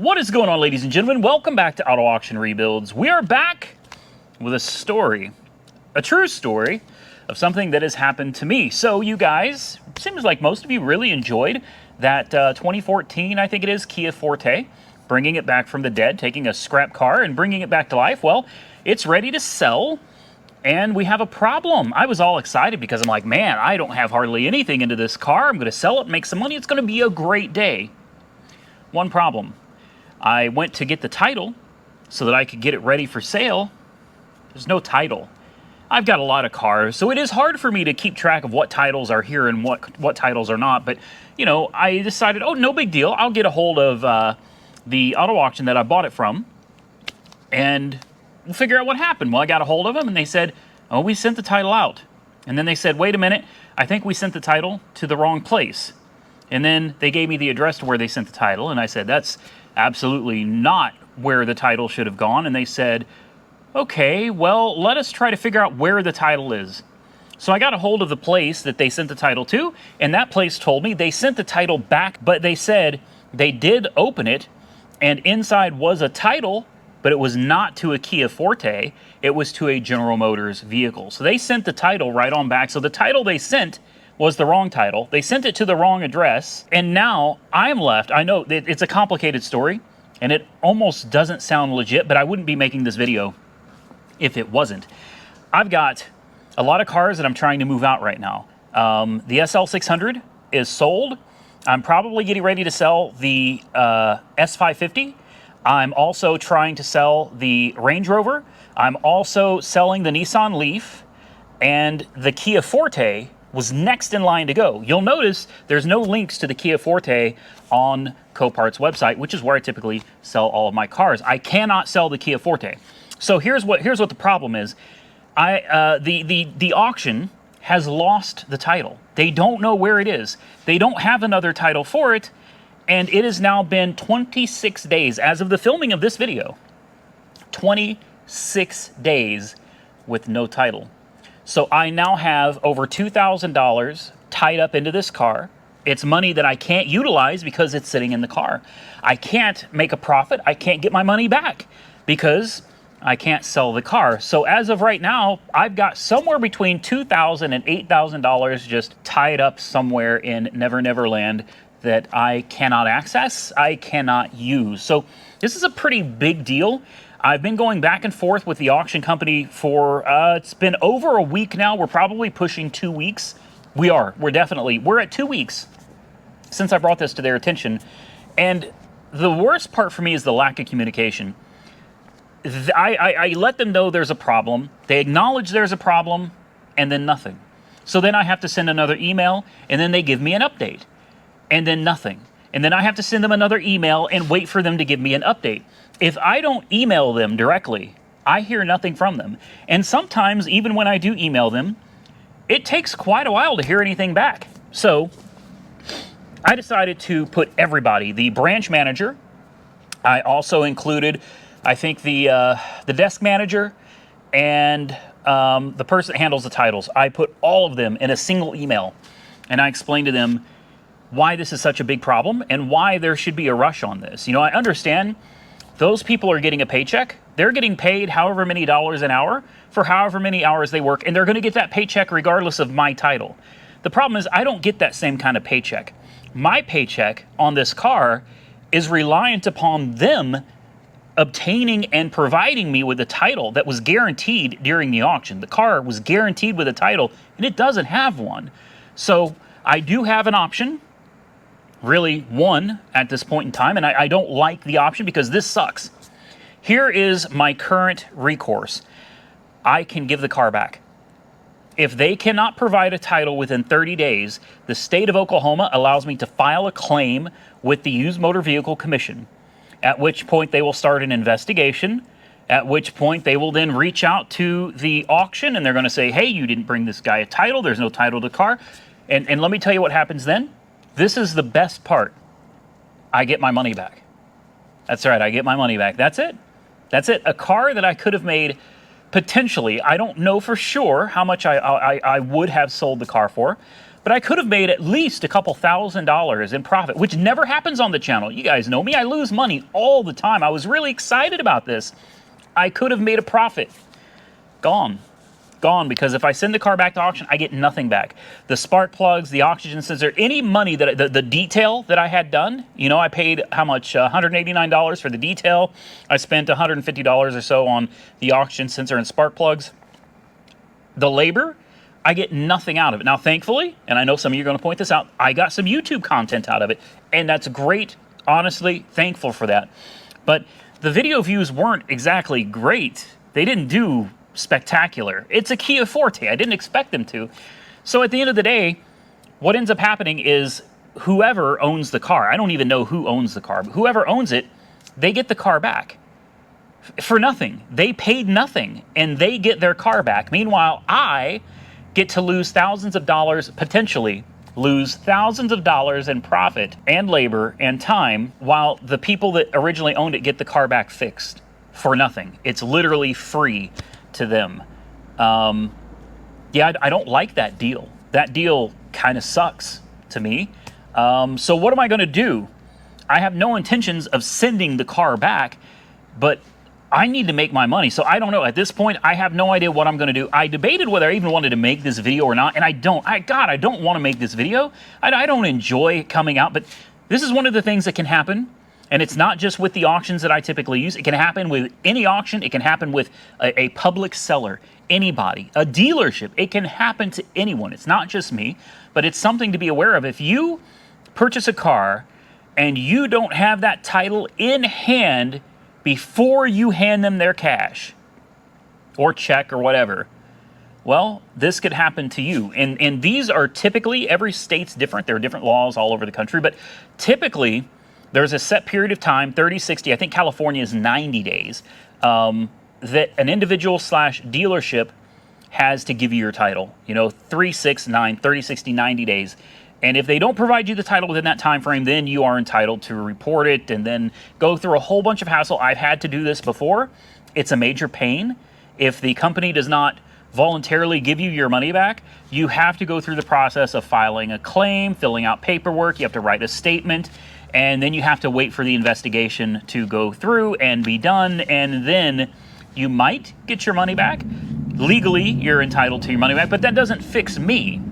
What is going on, ladies and gentlemen? Welcome back to Auto Auction Rebuilds. We are back with a story, a true story of something that has happened to me. So you guys, seems like most of you really enjoyed that 2014, I think it is, Kia Forte, bringing it back from the dead, taking a scrap car and bringing it back to life. Well, it's ready to sell, and we have a problem. I was all excited because I'm like, man, I don't have hardly anything into this car. I'm going to sell it, make some money. It's going to be a great day. One problem. I went to get the title so that I could get it ready for sale. There's no title. I've got a lot of cars, so it is hard for me to keep track of what titles are here and what titles are not. But, you know, I decided, oh, no big deal. I'll get a hold of the auto auction that I bought it from, and we'll figure out what happened. Well, I got a hold of them, and they said, oh, we sent the title out. And then they said, wait a minute, I think we sent the title to the wrong place. And then they gave me the address to where they sent the title, and I said, that's absolutely not where the title should have gone. And they said, okay, well, let us try to figure out where the title is. So I got a hold of the place that they sent the title to, and that place told me they sent the title back, but they said they did open it, and inside was a title, but it was not to a Kia Forte, it was to a General Motors vehicle. So they sent the title right on back. So the title they sent was the wrong title. They sent it to the wrong address, and now I'm left. I know it's a complicated story, and it almost doesn't sound legit, but I wouldn't be making this video if it wasn't. I've got a lot of cars that I'm trying to move out right now. The SL600 is sold. I'm probably getting ready to sell the S550. I'm also trying to sell the Range Rover. I'm also selling the Nissan Leaf, and the Kia Forte was next in line to go. You'll notice there's no links to the Kia Forte on Copart's website, which is where I typically sell all of my cars. I cannot sell the Kia Forte. So here's what the problem is. The auction has lost the title. They don't know where it is. They don't have another title for it, and it has now been 26 days as of the filming of this video. 26 days with no title. So I now have over $2,000 tied up into this car. It's money that I can't utilize because it's sitting in the car. I can't make a profit. I can't get my money back because I can't sell the car. So as of right now, I've got somewhere between $2,000 and $8,000 just tied up somewhere in Never Never Land that I cannot access, I cannot use. So this is a pretty big deal. I've been going back and forth with the auction company for, it's been over a week now. We're probably pushing 2 weeks. We're at 2 weeks since I brought this to their attention. And the worst part for me is the lack of communication. I let them know there's a problem. They acknowledge there's a problem, and then nothing. So then I have to send another email, and then they give me an update, and then nothing. And then I have to send them another email and wait for them to give me an update. If I don't email them directly, I hear nothing from them. And sometimes, even when I do email them, it takes quite a while to hear anything back. So I decided to put everybody, the branch manager, I also included, I think, the desk manager and the person that handles the titles. I put all of them in a single email, and I explained to them why this is such a big problem and why there should be a rush on this. You know, I understand those people are getting a paycheck. They're getting paid however many dollars an hour for however many hours they work, and they're going to get that paycheck regardless of my title. The problem is I don't get that same kind of paycheck. My paycheck on this car is reliant upon them obtaining and providing me with a title that was guaranteed during the auction. The car was guaranteed with a title, and it doesn't have one. So I do have an option. Really one at this point in time, and I don't like the option because this sucks. Here is my current recourse. I can give the car back. If they cannot provide a title within 30 days, the state of Oklahoma allows me to file a claim with the Used Motor Vehicle Commission, at which point they will start an investigation, at which point they will then reach out to the auction, and they're going to say, hey, you didn't bring this guy a title, there's no title to the car. And let me tell you what happens then. This is the best part. I get my money back. That's right, I get my money back. That's it. That's it. A car that I could have made potentially, I don't know for sure how much I would have sold the car for, but I could have made at least a couple $1,000s in profit, which never happens on the channel. You guys know me, I lose money all the time. I was really excited about this. I could have made a profit. Gone, because if I send the car back to auction, I get nothing back. The spark plugs, the oxygen sensor, any money that the detail that I had done, you know, I paid how much? $189 for the detail. I spent $150 or so on the oxygen sensor and spark plugs. The labor, I get nothing out of it. Now, thankfully, and I know some of you are going to point this out, I got some YouTube content out of it, and that's great. Honestly, thankful for that. But the video views weren't exactly great. They didn't do spectacular. It's a Kia Forte. I didn't expect them to. So at the end of the day, what ends up happening is whoever owns the car, I don't even know who owns the car, but whoever owns it, they get the car back for nothing. They paid nothing and they get their car back. Meanwhile, I get to lose thousands of dollars, potentially lose thousands of dollars in profit and labor and time, while the people that originally owned it get the car back fixed for nothing. It's literally free to them. Yeah, I don't like that deal. That deal kind of sucks to me. So what am I going to do? I have no intentions of sending the car back, but I need to make my money. So I don't know. At this point, I have no idea what I'm going to do. I debated whether I even wanted to make this video or not, and I don't. I don't want to make this video. I don't enjoy coming out, but this is one of the things that can happen. And it's not just with the auctions that I typically use. It can happen with any auction. It can happen with a public seller, anybody, a dealership. It can happen to anyone. It's not just me, but it's something to be aware of. If you purchase a car and you don't have that title in hand before you hand them their cash or check or whatever, well, this could happen to you. And these are typically, every state's different. There are different laws all over the country, but typically, there's a set period of time, 30, 60, I think California is 90 days, that an individual / dealership has to give you your title. You know, 3, 6, 9, 30, 60, 90 days. And if they don't provide you the title within that time frame, then you are entitled to report it and then go through a whole bunch of hassle. I've had to do this before. It's a major pain. If the company does not voluntarily give you your money back, you have to go through the process of filing a claim, filling out paperwork, you have to write a statement, and then you have to wait for the investigation to go through and be done, and then you might get your money back. Legally, you're entitled to your money back, but that doesn't fix me.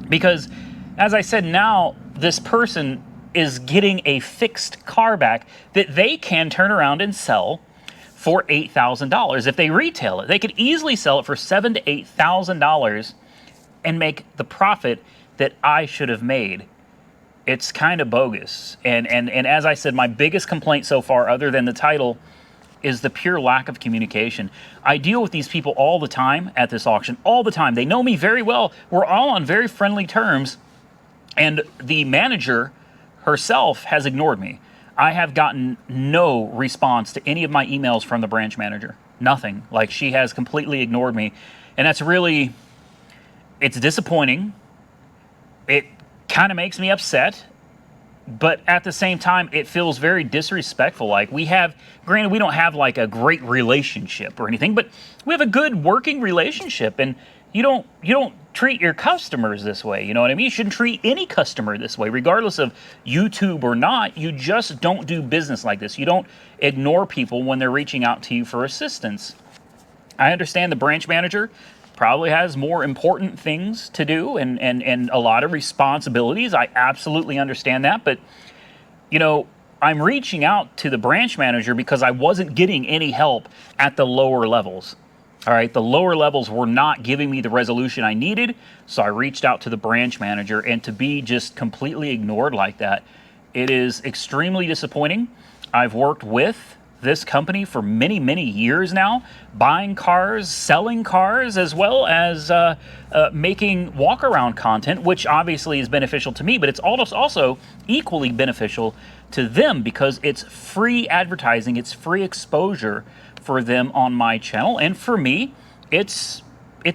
Because, as I said, now this person is getting a fixed car back that they can turn around and sell for $8,000. If they retail it, they could easily sell it for $7,000 to $8,000 and make the profit that I should have made. It's kind of bogus. And as I said, my biggest complaint so far, other than the title, is the pure lack of communication. I deal with these people all the time at this auction, all the time. They know me very well. We're all on very friendly terms. And the manager herself has ignored me. I have gotten no response to any of my emails from the branch manager. Nothing. Like, she has completely ignored me. And that's really, it's disappointing. It kind of makes me upset, but at the same time, it feels very disrespectful. Like, we have, granted, we don't have like a great relationship or anything, but we have a good working relationship, and you don't treat your customers this way. You know what I mean? You shouldn't treat any customer this way, regardless of YouTube or not. You just don't do business like this. You don't ignore people when they're reaching out to you for assistance. I understand the branch manager probably has more important things to do and a lot of responsibilities. I absolutely understand that. But, you know, I'm reaching out to the branch manager because I wasn't getting any help at the lower levels. All right, the lower levels were not giving me the resolution I needed, so I reached out to the branch manager, and to be just completely ignored like that, it is extremely disappointing. I've worked with this company for many, many years now, buying cars, selling cars, as well as making walk-around content, which obviously is beneficial to me, but it's also equally beneficial to them because it's free advertising, it's free exposure for them on my channel, and for me, it's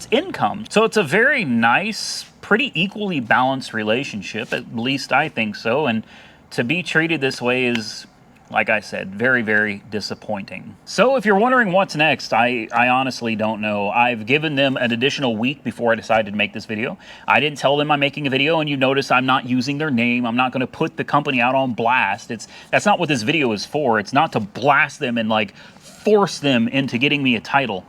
income. So it's a very nice, pretty equally balanced relationship, at least I think so, and to be treated this way is Like I said, very, very disappointing. So if you're wondering what's next, I honestly don't know. I've given them an additional week before I decided to make this video. I didn't tell them I'm making a video, and you notice I'm not using their name. I'm not going to put the company out on blast. That's not what this video is for. It's not to blast them and like force them into getting me a title.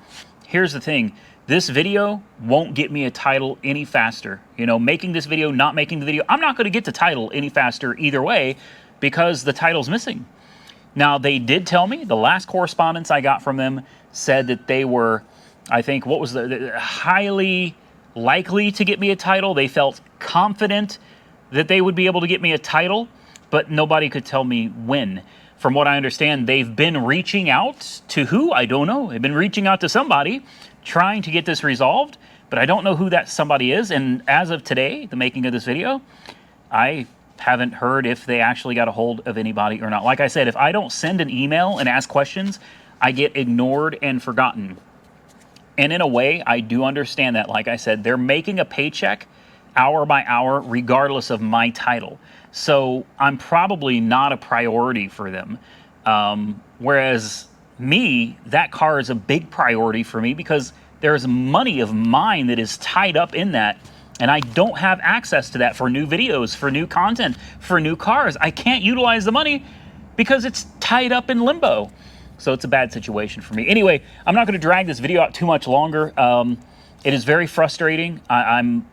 Here's the thing. This video won't get me a title any faster. You know, making this video, not making the video, I'm not going to get the title any faster either way because the title's missing. Now, they did tell me, the last correspondence I got from them said that they were, I think, what was the highly likely to get me a title. They felt confident that they would be able to get me a title, but nobody could tell me when. From what I understand, they've been reaching out to who? I don't know. They've been reaching out to somebody, trying to get this resolved, but I don't know who that somebody is. And as of today, the making of this video, I haven't heard if they actually got a hold of anybody or not. Like I said, if I don't send an email and ask questions, I get ignored and forgotten. And in a way, I do understand that. Like I said, they're making a paycheck hour by hour, regardless of my title. So I'm probably not a priority for them. Whereas me, that car is a big priority for me because there's money of mine that is tied up in that. And I don't have access to that for new videos, for new content, for new cars. I can't utilize the money because it's tied up in limbo. So it's a bad situation for me. Anyway, I'm not going to drag this video out too much longer. It is very frustrating. I'm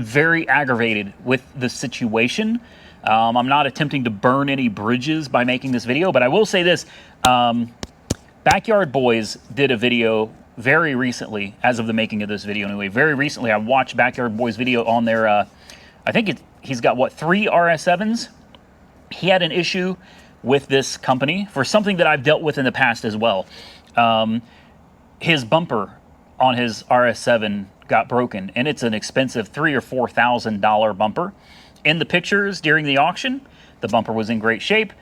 very aggravated with the situation. I'm not attempting to burn any bridges by making this video, but I will say this. Backyard Boys did a video very recently, as of the making of this video anyway. Very recently, I watched Backyard Boys video on their, I think he's got, what, 3 RS7s? He had an issue with this company for something that I've dealt with in the past as well. His bumper on his RS7 got broken, and it's an expensive $3,000 or $4,000 bumper. In the pictures during the auction, the bumper was in great shape.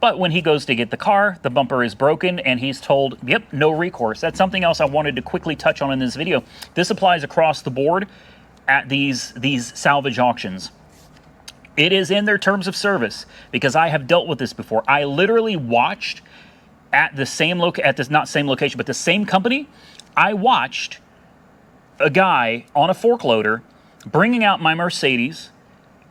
But when he goes to get the car, the bumper is broken, and he's told, yep, no recourse. That's something else I wanted to quickly touch on in this video. This applies across the board at these salvage auctions. It is in their terms of service, because I have dealt with this before. I literally watched at the same not same location, but the same company. I watched a guy on a fork loader bringing out my Mercedes,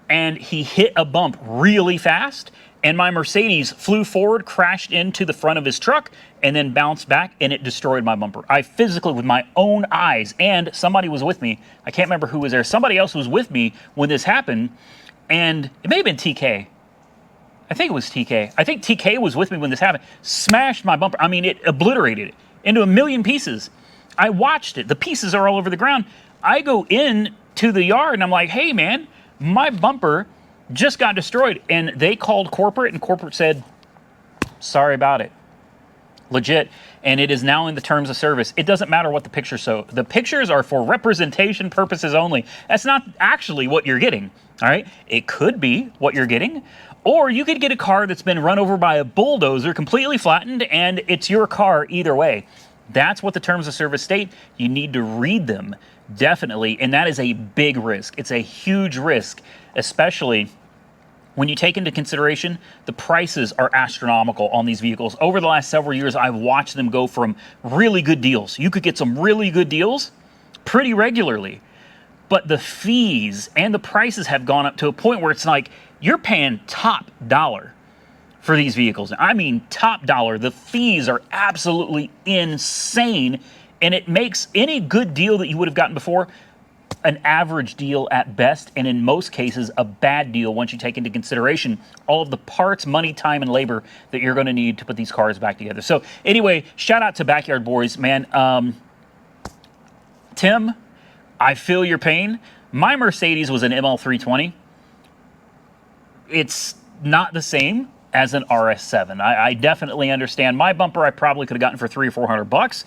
and he hit a bump really fast, and my Mercedes flew forward, crashed into the front of his truck, and then bounced back, and it destroyed my bumper. I physically, with my own eyes, and somebody was with me. I can't remember who was there. Somebody else was with me when this happened, and it may have been TK. I think it was TK. I think TK was with me when this happened. Smashed my bumper. I mean, it obliterated it into a million pieces. I watched it. The pieces are all over the ground. I go in to the yard, and I'm like, hey, man, my bumper just got destroyed. And they called corporate, and corporate said, sorry about it. Legit. And it is now in the terms of service. It doesn't matter what the pictures show. The pictures are for representation purposes only. That's not actually what you're getting. All right. It could be what you're getting. Or you could get a car that's been run over by a bulldozer, completely flattened, and it's your car either way. That's what the terms of service state. You need to read them, definitely. And that is a big risk. It's a huge risk, especially when you take into consideration the prices are astronomical on these vehicles. Over the last several years, I've watched them go from really good deals. You could get some really good deals pretty regularly. But the fees and the prices have gone up to a point where it's like you're paying top dollar for these vehicles. I mean, top dollar. The fees are absolutely insane, and it makes any good deal that you would have gotten before an average deal at best, and in most cases, a bad deal once you take into consideration all of the parts, money, time, and labor that you're going to need to put these cars back together. So anyway, shout out to Backyard Boys, man. Tim, I feel your pain. My Mercedes was an ML320. It's not the same as an RS7. I definitely understand. My bumper I probably could have gotten for $300 or $400.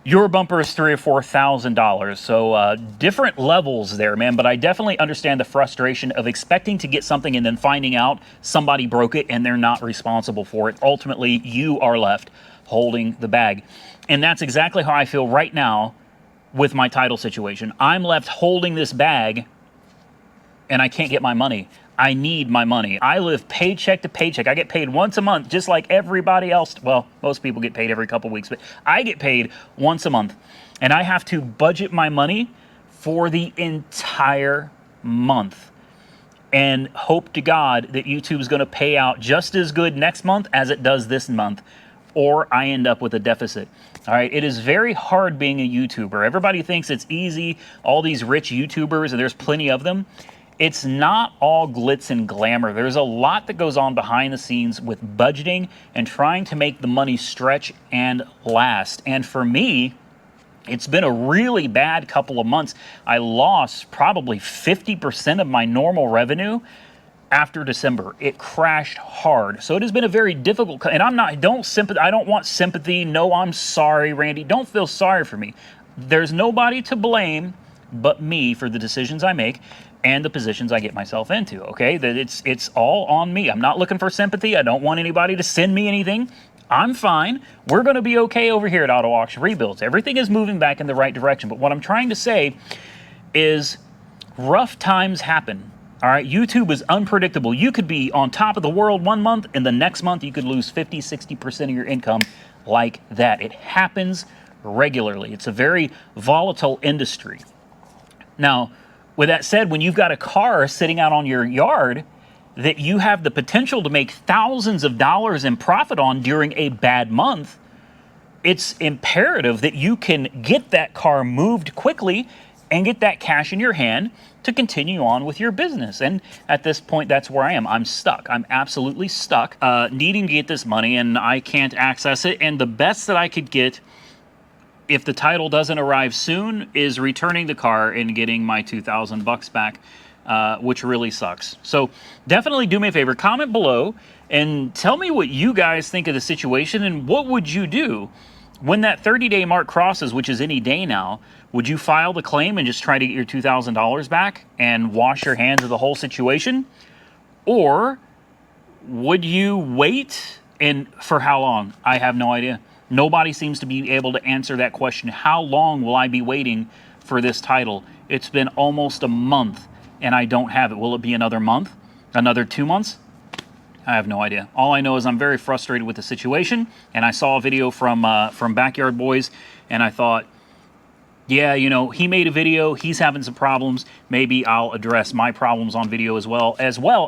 Your bumper is $3,000 or $4,000. So different levels there, man. But I definitely understand the frustration of expecting to get something and then finding out somebody broke it and they're not responsible for it. Ultimately, you are left holding the bag. And that's exactly how I feel right now with my title situation. I'm left holding this bag and I can't get my money. I need my money. I live paycheck to paycheck. I get paid once a month, just like everybody else. Well, most people get paid every couple weeks, but I get paid once a month. And I have to budget my money for the entire month and hope to God that YouTube is going to pay out just as good next month as it does this month, or I end up with a deficit. All right, it is very hard being a YouTuber. Everybody thinks it's easy, all these rich YouTubers, and there's plenty of them. It's not all glitz and glamour. There's a lot that goes on behind the scenes with budgeting and trying to make the money stretch and last. And for me, it's been a really bad couple of months. I lost probably 50% of my normal revenue after December. It crashed hard. So it has been a very difficult, and I don't want sympathy. No, I'm sorry, Randy. Don't feel sorry for me. There's nobody to blame but me for the decisions I make and the positions I get myself into, okay? That it's all on me. I'm not looking for sympathy. I don't want anybody to send me anything. I'm fine. We're going to be okay over here at Auto Auction Rebuilds. Everything is moving back in the right direction. But what I'm trying to say is rough times happen. All right, YouTube is unpredictable. You could be on top of the world one month, and the next month you could lose 50, 60% of your income like that. It happens regularly. It's a very volatile industry. Now, with that said, when you've got a car sitting out on your yard that you have the potential to make thousands of dollars in profit on during a bad month, it's imperative that you can get that car moved quickly and get that cash in your hand to continue on with your business. And at this point, that's where I am. I'm stuck. I'm absolutely stuck, needing to get this money, and I can't access it. And the best that I could get, if the title doesn't arrive soon, is returning the car and getting my $2,000 back, which really sucks. So definitely do me a favor, comment below and tell me what you guys think of the situation, and what would you do when that 30-day mark crosses, which is any day now. Would you file the claim and just try to get your $2,000 back and wash your hands of the whole situation? Or would you wait, and for how long? I have no idea. Nobody seems to be able to answer that question. How long will I be waiting for this title? It's been almost a month and I don't have it. Will it be another month? Another 2 months? I have no idea. All I know is I'm very frustrated with the situation, and I saw a video from Backyard Boys, and I thought, yeah, you know, he made a video, he's having some problems, maybe I'll address my problems on video as well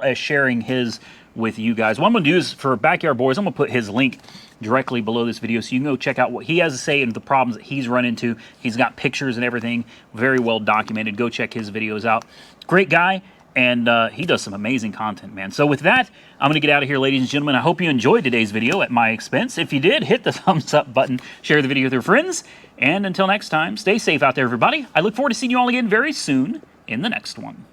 as sharing his with you guys. What I'm going to do is, for Backyard Boys, I'm going to put his link directly below this video so you can go check out what he has to say and the problems that he's run into. He's got pictures and everything, very well documented. Go check his videos out. Great guy. And he does some amazing content, man. So with that, I'm going to get out of here, ladies and gentlemen. I hope you enjoyed today's video at my expense. If you did, hit the thumbs up button, share the video with your friends, and until next time, stay safe out there, everybody. I look forward to seeing you all again very soon in the next one.